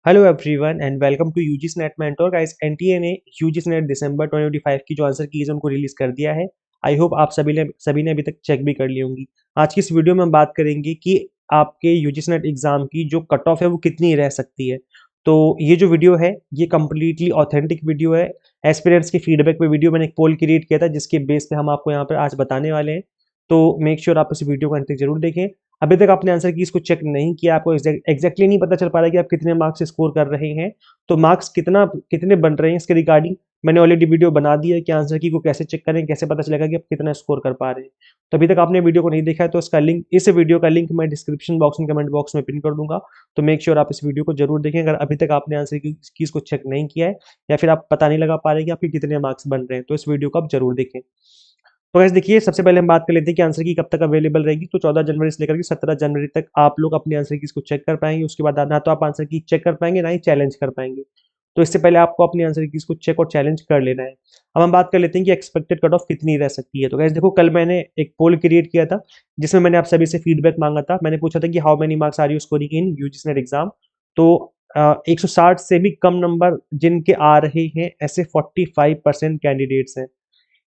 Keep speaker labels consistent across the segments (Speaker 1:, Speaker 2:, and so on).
Speaker 1: Hello everyone and welcome to UGC NET mentor guys. NTA ने UGC NET December 2025 की जो answer keys है उनको रिलीज कर दिया है। आई होप आप सभी ने अभी तक चेक भी कर ली होंगी। आज की इस वीडियो में हम बात करेंगे कि आपके यूजीसी नेट एग्जाम की जो कट ऑफ है वो कितनी रह सकती है। तो ये जो वीडियो है ये कम्प्लीटली ऑथेंटिक वीडियो है। एस्पिरेंट्स के फीडबैक पे वीडियो मैंने एक पोल क्रिएट किया था जिसके बेस पे हम आपको यहाँ पर आज बताने वाले हैं। तो मेक श्योर आप इस वीडियो को अंत तक जरूर देखें। अभी तक आपने आंसर की इसको चेक नहीं किया, आपको एग्जैक्टली नहीं पता चल पा रहा है कि आप कितने मार्क्स स्कोर कर रहे हैं, तो मार्क्स कितने बन रहे हैं इसके रिगार्डिंग मैंने ऑलरेडी वीडियो बना दी है कि आंसर की को कैसे चेक करें, कैसे पता चलेगा कि आप कितना स्कोर कर पा रहे हैं। तो अभी तक आपने वीडियो को नहीं देखा है तो इसका लिंक, इस वीडियो का लिंक मैं डिस्क्रिप्शन बॉक्स में कमेंट बॉक्स में पिन कर दूंगा। तो मेक श्योर आप इस वीडियो को जरूर देखें अगर अभी तक आपने आंसर की इसको चेक नहीं किया है या फिर आप पता नहीं लगा पा रहे कि आपके कितने मार्क्स बन रहे हैं, तो इस वीडियो को आप जरूर देखें। तो गैस देखिए, सबसे पहले हम बात कर लेते हैं कि आंसर की कब तक अवेलेबल रहेगी। तो 14 जनवरी से लेकर के 17 जनवरी तक आप लोग अपने आंसर की इसको चेक कर पाएंगे। उसके बाद ना तो आप आंसर की चेक कर पाएंगे ना ही चैलेंज कर पाएंगे। तो इससे पहले आपको अपनी आंसर की इसको चेक और चैलेंज कर लेना है। अब हम बात कर लेते हैं कि एक्सपेक्टेड कट ऑफ कितनी रह सकती है। तो गैस देखो, कल मैंने एक पोल क्रिएट किया था जिसमें मैंने आप सभी से फीडबैक मांगा था। मैंने पूछा था कि how many marks are you scoring in UGC NET exam. तो 160 से भी कम नंबर जिनके आ रहे हैं ऐसे 45% कैंडिडेट्स हैं।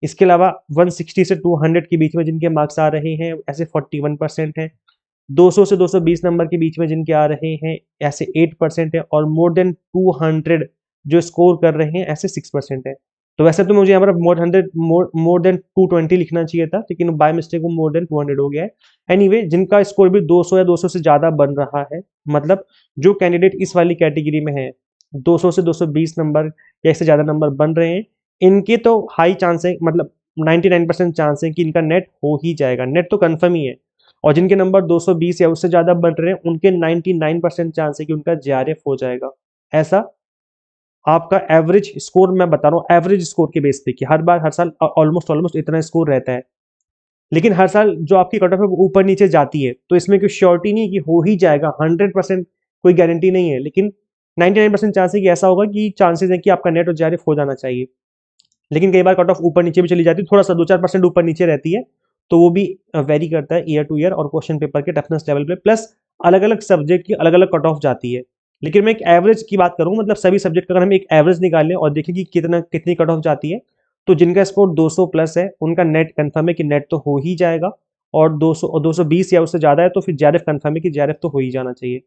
Speaker 1: इसके अलावा 160 से 200 के बीच में जिनके मार्क्स आ रहे हैं ऐसे 41% हैं। 200 से 220 नंबर के बीच में जिनके आ रहे हैं ऐसे 8% है। और मोर देन 200 जो स्कोर कर रहे हैं ऐसे 6% है। तो वैसे तो मुझे यहाँ पर मोर देन 220 लिखना चाहिए था, लेकिन बाय मिस्टेक वो मोर देन 200 हो गया है। एनीवे, जिनका स्कोर भी 200 या 200 से ज्यादा बन रहा है, मतलब जो कैंडिडेट इस वाली कैटेगरी में है 200 से 220 नंबर या इससे ज्यादा नंबर बन रहे हैं, इनके तो हाई चांस है, मतलब 99% चांस है कि इनका नेट हो ही जाएगा। नेट तो कंफर्म ही है। और जिनके नंबर 220 या उससे ज्यादा बढ़ रहे हैं उनके 99% चांस है कि उनका जेआरएफ हो जाएगा। ऐसा आपका एवरेज स्कोर मैं बता रहा हूँ, एवरेज स्कोर के बेस पे कि हर बार हर साल ऑलमोस्ट ऑलमोस्ट इतना स्कोर रहता है। लेकिन हर साल जो आपकी कट ऑफ है वो ऊपर नीचे जाती है, तो इसमें कोई श्योरिटी नहीं है कि हो ही जाएगा 100%, कोई गारंटी नहीं है। लेकिन 99% चांस है कि ऐसा होगा कि चांसेस है कि आपका नेट और जेआरएफ हो जाना चाहिए। लेकिन कई बार कट ऑफ ऊपर नीचे भी चली जाती है, थोड़ा सा 2-4% ऊपर नीचे रहती है। तो वो भी वेरी करता है ईयर टू ईयर और क्वेश्चन पेपर के टफनेस लेवल पे, प्लस अलग अलग सब्जेक्ट की अलग अलग कट ऑफ जाती है। लेकिन मैं एक एवरेज की बात करूँ, मतलब सभी सब्जेक्ट का अगर हम एक एवरेज निकालें और देखें कि कितनी कट ऑफ जाती है, तो जिनका स्कोर 200 प्लस है उनका नेट कंफर्म है कि नेट तो हो ही जाएगा। और 200 और 220 या उससे ज्यादा है तो फिर जेआरएफ कंफर्म है कि जेआरएफ तो हो ही जाना चाहिए।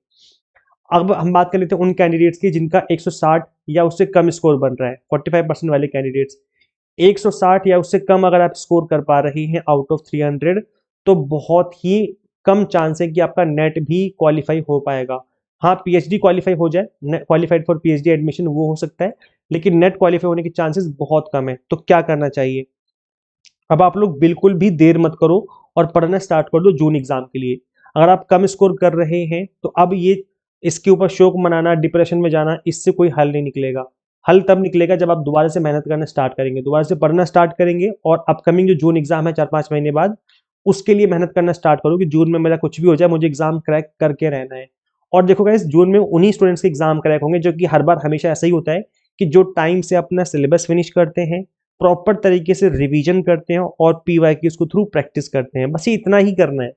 Speaker 1: अब हम बात कर लेते हैं उन कैंडिडेट्स की जिनका 160 या उससे कम स्कोर बन रहा है, 45% वाले कैंडिडेट्स। 160 या उससे कम अगर आप स्कोर कर पा रहे हैं आउट ऑफ 300, तो बहुत ही कम चांस है कि आपका नेट भी क्वालिफाई हो पाएगा। हाँ, पीएचडी क्वालिफाई हो जाए, क्वालिफाइड फॉर पीएचडी एडमिशन, वो हो सकता है। लेकिन नेट क्वालिफाई होने के चांसेस बहुत कम है। तो क्या करना चाहिए? अब आप लोग बिल्कुल भी देर मत करो और पढ़ना स्टार्ट कर दो जून एग्जाम के लिए। अगर आप कम स्कोर कर रहे हैं तो अब ये इसके ऊपर शोक मनाना, डिप्रेशन में जाना, इससे कोई हल नहीं निकलेगा। हल तब निकलेगा जब आप दोबारा से मेहनत करना स्टार्ट करेंगे, दोबारा से पढ़ना स्टार्ट करेंगे और अपकमिंग जो जून एग्जाम है 4-5 महीने बाद, उसके लिए मेहनत करना स्टार्ट करो कि जून में मेरा कुछ भी हो जाए मुझे एग्जाम क्रैक करके रहना है। और देखो गाइस, जून में उन्हीं स्टूडेंट्स के एग्जाम क्रैक होंगे जो कि हर बार हमेशा ऐसा ही होता है कि जो टाइम से अपना सिलेबस फिनिश करते हैं, प्रॉपर तरीके से रिवीजन करते हैं और पीवाईक्यूज को थ्रू प्रैक्टिस करते हैं। बस ये इतना ही करना है।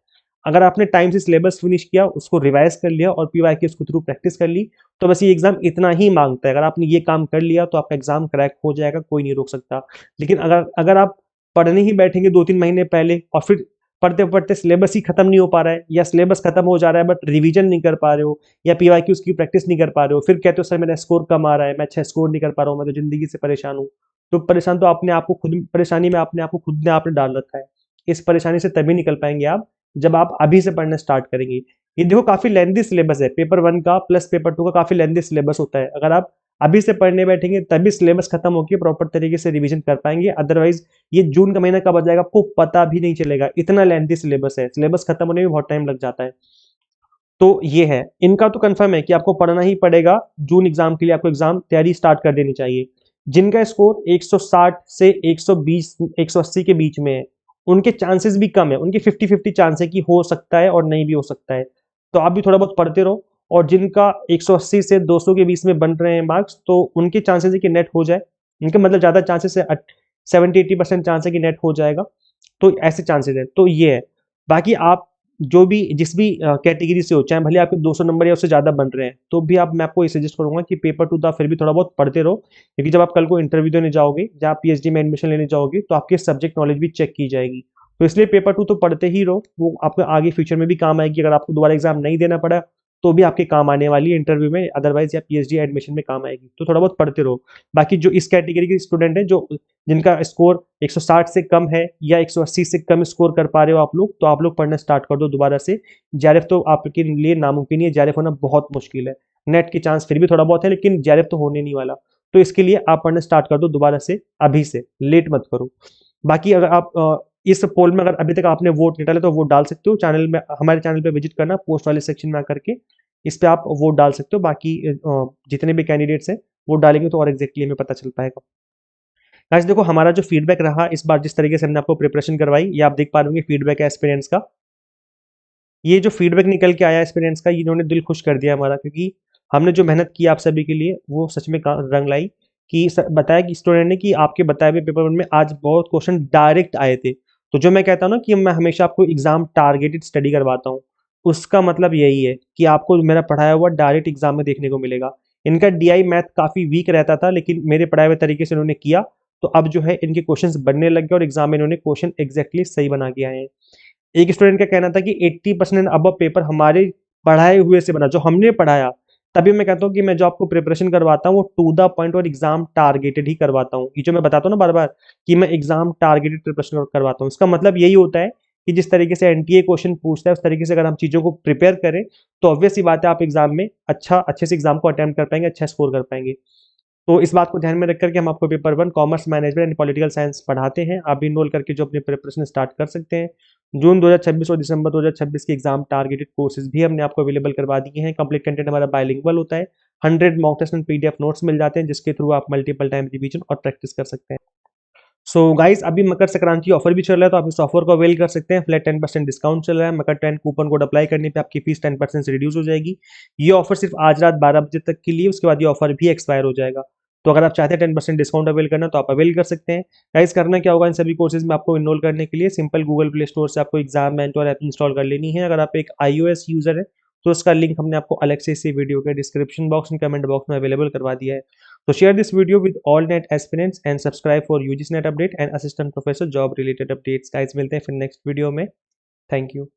Speaker 1: अगर आपने टाइम से सिलेबस फिनिश किया, उसको रिवाइज कर लिया और पीवाईक्यूज को थ्रू प्रैक्टिस कर ली, तो बस ये एग्जाम इतना ही मांगता है। अगर आपने ये काम कर लिया तो आपका एग्जाम क्रैक हो जाएगा, कोई नहीं रोक सकता। लेकिन अगर अगर आप पढ़ने ही बैठेंगे 2-3 महीने पहले और फिर पढ़ते पढ़ते सिलेबस ही खत्म नहीं हो पा रहा है, या सिलेबस खत्म हो जा रहा है बट रिवीजन नहीं कर पा रहे हो, या पीवाईक्यूज की प्रैक्टिस नहीं कर पा रहे हो, फिर कहते हो सर मेरा स्कोर कम आ रहा है, मैं अच्छा स्कोर नहीं कर पा रहा हूँ, मैं तो जिंदगी से परेशान हूँ। तो परेशान तो आपने आपको खुद, परेशानी में आपने आपको खुद ने आपने डाल रखा है। इस परेशानी से तभी निकल पाएंगे आप जब आप अभी से पढ़ना स्टार्ट करेंगे। ये देखो, काफी लेंथी सिलेबस है, पेपर 1 का प्लस पेपर 2 का काफी लेंथी सिलेबस होता है। अगर आप अभी से पढ़ने बैठेंगे तभी सिलेबस खत्म होकर प्रॉपर तरीके से रिवीजन कर पाएंगे, अदरवाइज ये जून का महीना कब आ जाएगा आपको पता भी नहीं चलेगा। इतना लेंथी सिलेबस है, सिलेबस खत्म होने में बहुत टाइम लग जाता है। तो ये है, इनका तो कंफर्म है कि आपको पढ़ना ही पड़ेगा जून एग्जाम के लिए, आपको एग्जाम तैयारी स्टार्ट कर देनी चाहिए। जिनका स्कोर 160 से 120 180 के बीच में है, उनके चांसेस भी कम है, उनके 50-50 चांस है कि हो सकता है और नहीं भी हो सकता है। तो आप भी थोड़ा बहुत पढ़ते रहो। और जिनका 180 से 200 के बीच में बन रहे हैं मार्क्स, तो उनके चांसेस है कि नेट हो जाए। इनके मतलब ज्यादा चांसेस है, 70-80% चांस है कि नेट हो जाएगा। तो ऐसे चांसेस है, तो ये है। बाकी आप जो भी जिस भी कैटेगरी से हो, चाहे भले आपके 200 नंबर या उससे ज़्यादा बन रहे हैं, तो भी आप मैं आपको ये सजेस्ट करूँगा कि पेपर टू था फिर भी थोड़ा बहुत पढ़ते रहो, क्योंकि जब आप कल को इंटरव्यू देने जाओगे, जब आप पीएचडी में एडमिशन लेने जाओगे, तो आपकी सब्जेक्ट नॉलेज भी चेक की जाएगी। तो इसलिए पेपर टू तो पढ़ते ही रहो, वो आपको आगे फ्यूचर में भी काम आएगी। अगर आपको दोबारा एग्जाम नहीं देना पड़ा, तो भी आपके काम आने वाली है इंटरव्यू में, अदरवाइज या पीएचडी एडमिशन में काम आएगी। तो थोड़ा बहुत पढ़ते रहो। बाकी जो इस कैटेगरी के स्टूडेंट हैं, जो जिनका स्कोर 160 से कम है या 180 से कम स्कोर कर पा रहे हो आप लोग, तो आप लोग पढ़ना स्टार्ट कर दो दोबारा से। जेआरएफ तो आपके लिए नामुमकिन है, जेआरएफ होना बहुत मुश्किल है। नेट की चांस फिर भी थोड़ा बहुत है, लेकिन जेआरएफ तो होने नहीं वाला। तो इसके लिए आप पढ़ना स्टार्ट कर दो दोबारा से, अभी से, लेट मत करो। बाकी अगर आप इस पोल में अगर अभी तक आपने वोट नहीं डाले, तो वोट डाल सकते हो। चैनल में, हमारे चैनल पे विजिट करना, पोस्ट वाले सेक्शन में आकर के इस पे आप वोट डाल सकते हो। बाकी जितने भी कैंडिडेट्स हैं वोट डालेंगे तो और एग्जैक्टली हमें पता चल पाएगा। गाइस देखो, हमारा जो फीडबैक रहा इस बार, जिस तरीके से हमने आपको प्रिपरेशन करवाई, ये आप देख पा रहे होंगे फीडबैक है एस्पिरेंट्स का। ये जो फीडबैक निकल के आया एस्पिरेंट्स का, इन्होंने दिल खुश कर दिया हमारा, क्योंकि हमने जो मेहनत की आप सभी के लिए, वो सच में रंग लाई। कि बताया कि स्टूडेंट ने कि आपके बताए हुए पेपर वन में आज बहुत क्वेश्चन डायरेक्ट आए थे। तो जो मैं कहता हूँ ना कि मैं हमेशा आपको एग्जाम टारगेटेड स्टडी करवाता हूँ, उसका मतलब यही है कि आपको मेरा पढ़ाया हुआ डायरेक्ट एग्जाम में देखने को मिलेगा। इनका डीआई मैथ काफी वीक रहता था, लेकिन मेरे पढ़ाए हुए तरीके से उन्होंने किया, तो अब जो है इनके क्वेश्चंस बनने लग गए और एग्जाम में इन्होंने क्वेश्चन एग्जैक्टली सही बना के आए हैं। एक स्टूडेंट का कहना था कि 80% अब पेपर हमारे पढ़ाए हुए से बना, जो हमने पढ़ाया। तभी मैं कहता हूँ कि मैं जो आपको प्रिपरेशन करवाता हूँ वो टू द पॉइंट और एग्जाम टारगेटेड ही करवाता हूँ। ये जो मैं बताता हूँ ना बार बार कि मैं एग्जाम टारगेटेड प्रिपरेशन करवाता हूँ, इसका मतलब यही होता है कि जिस तरीके से एनटीए क्वेश्चन पूछता है, उस तरीके से अगर हम चीजों को प्रिपेयर करें, तो ऑब्वियस सी बात है आप एग्जाम में अच्छे से एग्जाम को अटेम्प्ट कर पाएंगे, अच्छा स्कोर कर पाएंगे। तो इस बात को ध्यान में रख करके हम आपको paper one commerce management and political science पढ़ाते हैं। आप भी इनरोल करके जो अपनी प्रिपरेशन स्टार्ट कर सकते हैं। जून 2026 और दिसंबर 2026 के एग्जाम टारगेटेड कोर्सेज भी हमने आपको अवेलेबल करवा दिए हैं। कंप्लीट कंटेंट हमारा बायलिंगुअल होता है। 100 mock test and PDF notes मिल जाते हैं, जिसके थ्रू आप मल्टीपल टाइम रिवीजन और प्रैक्टिस कर सकते हैं। सो गाइस, अभी मकर संक्रांति ऑफर भी चल रहा है, तो आप इस ऑफर को अवेल कर सकते हैं। फ्लैट 10% डिस्काउंट चल रहा है। मकर 10 कूपन कोड अप्लाई करने पे आपकी फीस 10% से रिड्यूस हो जाएगी। ये ऑफर सिर्फ आज रात 12 बजे तक के लिए, उसके बाद ये ऑफर भी एक्सपायर हो जाएगा। तो अगर आप चाहते हैं 10% डिस्काउंट अवेल करना, तो आप अवेल कर सकते हैं। गाइस, करना क्या होगा इन सभी कोर्सेज में आपको इनरोल करने के लिए, सिंपल गूगल प्ले स्टोर से आपको एग्जाम मेंटोर ऐप इंस्टॉल कर लेनी है। अगर आप एक iOS यूजर है, तो उसका लिंक हमने आपको अलग से इसी वीडियो के description box and comment box में अवेलेबल करवा दिया है। So share this video with all net aspirants and subscribe for UGC net update and assistant professor job related updates. Guys, मिलते हैं फिर नेक्स्ट वीडियो में। Thank you.